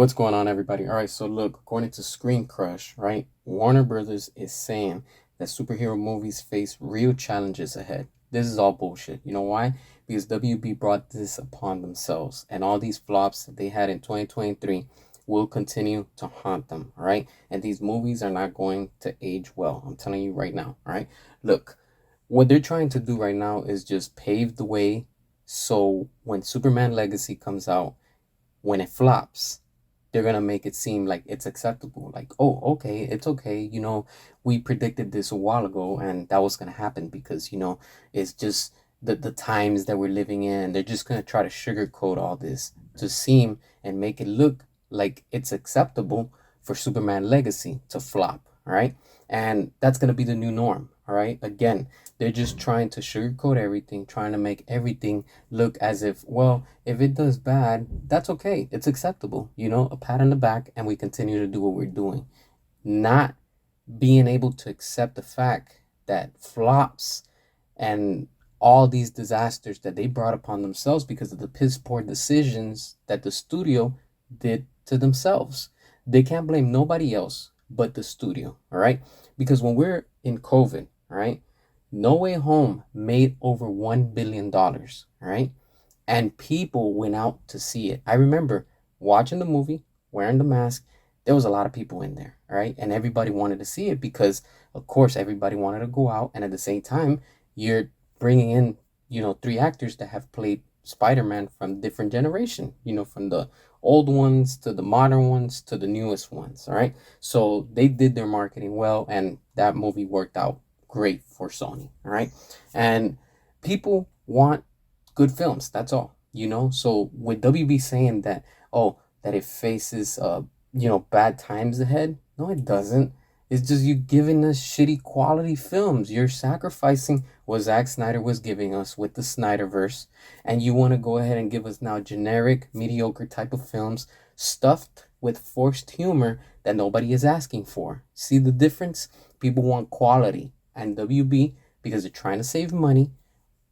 What's going on, everybody? All right, so look, according to Screen Crush, right, Warner Brothers is saying that superhero movies face real challenges ahead. This is all bullshit. You know why? Because WB brought this upon themselves, and all these flops that they had in 2023 will continue to haunt them, all right? And these movies are not going to age well. I'm telling you right now, all right? Look, what they're trying to do right now is just pave the way so when Superman Legacy comes out, when it flops, they're gonna make it seem like it's acceptable. Like, oh, okay, it's okay. We predicted this a while ago, and that was gonna happen because it's just the times that we're living in. They're just gonna try to sugarcoat all this to seem and make it look like it's acceptable for Superman Legacy to flop. All right, and that's gonna be the new norm. All right, again, they're just trying to sugarcoat everything, trying to make everything look as if, well, if it does bad, that's okay. It's acceptable, a pat on the back, and we continue to do what we're doing. Not being able to accept the fact that flops and all these disasters that they brought upon themselves because of the piss poor decisions that the studio did to themselves. They can't blame nobody else but the studio, all right? Because when we're in COVID, all right, No Way Home made over $1 billion, all right? And people went out to see it. I remember watching the movie, wearing the mask. There was a lot of people in there, right? And everybody wanted to see it because, of course, everybody wanted to go out. And at the same time, you're bringing in, three actors that have played Spider-Man from different generation, from the old ones to the modern ones to the newest ones, all right? So they did their marketing well, and that movie worked out great for Sony, all right? And people want good films. That's all. So with WB saying that, oh, that it faces bad times ahead. No, it doesn't. It's just you giving us shitty quality films. You're sacrificing what Zack Snyder was giving us with the Snyderverse, and you want to go ahead and give us now generic, mediocre type of films stuffed with forced humor that nobody is asking for. See the difference? People want quality, and WB, because they're trying to save money,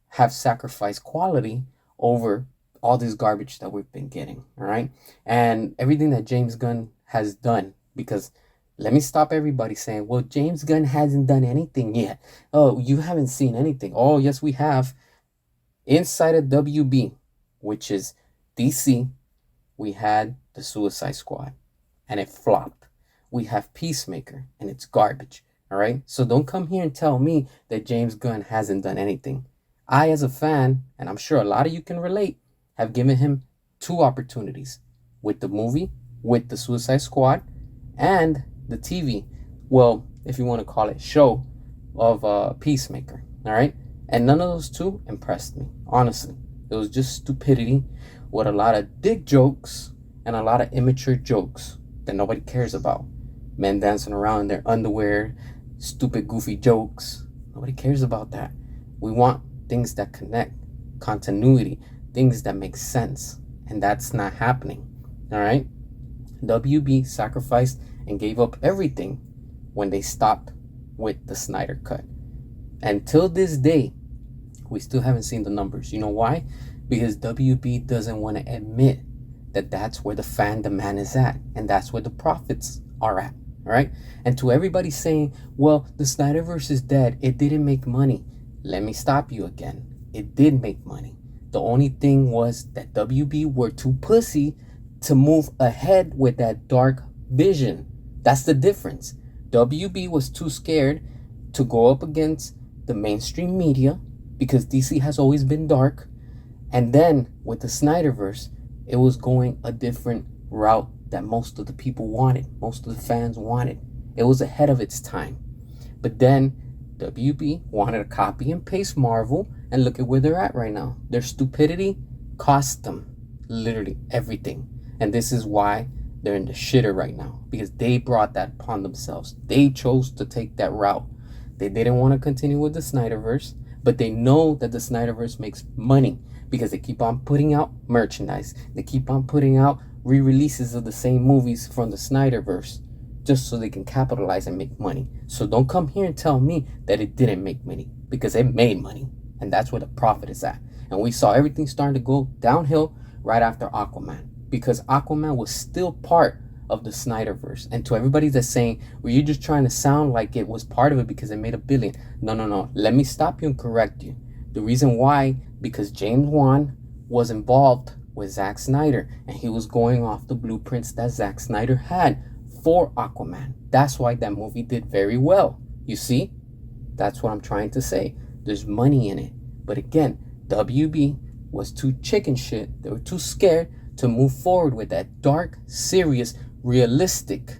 have sacrificed quality over all this garbage that we've been getting, all right? And everything that James Gunn has done, because let me stop everybody saying, well, James Gunn hasn't done anything yet. Oh, you haven't seen anything. Oh, yes, we have. Inside of WB, which is DC, we had the Suicide Squad, and it flopped. We have Peacemaker, and it's garbage, all right? So don't come here and tell me that James Gunn hasn't done anything. I, as a fan, and I'm sure a lot of you can relate, have given him two opportunities with the movie, with the Suicide Squad, and the TV. Well, if you want to call it show of Peacemaker, all right? And none of those two impressed me, honestly. It was just stupidity with a lot of dick jokes and a lot of immature jokes that nobody cares about. Men dancing around in their underwear, stupid, goofy jokes. Nobody cares about that. We want things that connect, continuity, things that make sense. And that's not happening. All right? WB sacrificed and gave up everything when they stopped with the Snyder Cut. Until this day, we still haven't seen the numbers. You know why? Because WB doesn't want to admit that that's where the fan demand is at, and that's where the profits are at. All right? And to everybody saying, well, the Snyderverse is dead, it didn't make money. Let me stop you again. It did make money. The only thing was that WB were too pussy to move ahead with that dark vision. That's the difference. WB was too scared to go up against the mainstream media because DC has always been dark. And then with the Snyderverse, it was going a different route that most of the people wanted, most of the fans wanted. It was ahead of its time. But then WB wanted to copy and paste Marvel, and look at where they're at right now. Their stupidity cost them literally everything. And this is why they're in the shitter right now, because they brought that upon themselves. They chose to take that route. They didn't want to continue with the Snyderverse, but they know that the Snyderverse makes money because they keep on putting out merchandise. They keep on putting out re-releases of the same movies from the Snyderverse just so they can capitalize and make money. So don't come here and tell me that it didn't make money, because it made money, and that's where the profit is at. And we saw everything starting to go downhill right after Aquaman. because Aquaman was still part of the Snyderverse. And to everybody that's saying, well, you're just trying to sound like it was part of it because it made $1 billion. No, no, no. Let me stop you and correct you. The reason why, because James Wan was involved with Zack Snyder, and he was going off the blueprints that Zack Snyder had for Aquaman. That's why that movie did very well. You see? That's what I'm trying to say. There's money in it. But again, WB was too chicken shit. They were too scared to move forward with that dark, serious, realistic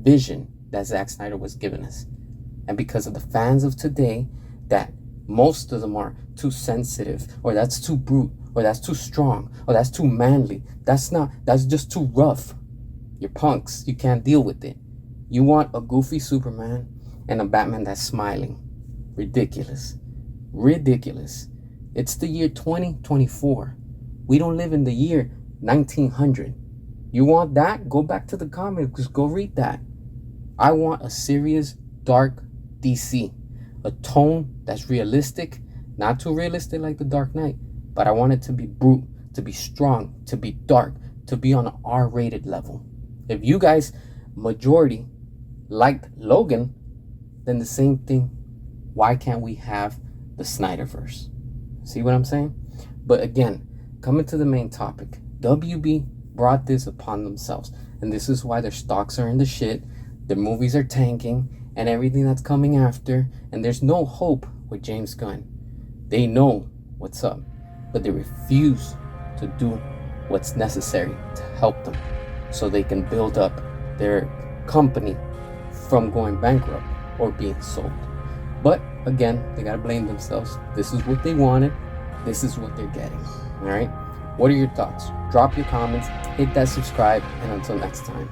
vision that Zack Snyder was giving us. And because of the fans of today, that most of them are too sensitive, or that's too brute, or that's too strong, or that's too manly. That's just too rough. You're punks. You can't deal with it. You want a goofy Superman and a Batman that's smiling. Ridiculous. Ridiculous. It's the year 2024. We don't live in the year 1900. You want that? Go back to the comics. Go read that. I want a serious, dark DC. A tone that's realistic. Not too realistic like The Dark Knight. But I want it to be brute, to be strong, to be dark, to be on an R-rated level. If you guys, majority, liked Logan, then the same thing. Why can't we have the Snyderverse? See what I'm saying? But again, coming to the main topic, WB brought this upon themselves. And this is why their stocks are in the shit, their movies are tanking, and everything that's coming after. And there's no hope with James Gunn. They know what's up, but they refuse to do what's necessary to help them so they can build up their company from going bankrupt or being sold. But again, they gotta blame themselves. This is what they wanted. This is what they're getting. All right. What are your thoughts? Drop your comments, hit that subscribe, and until next time.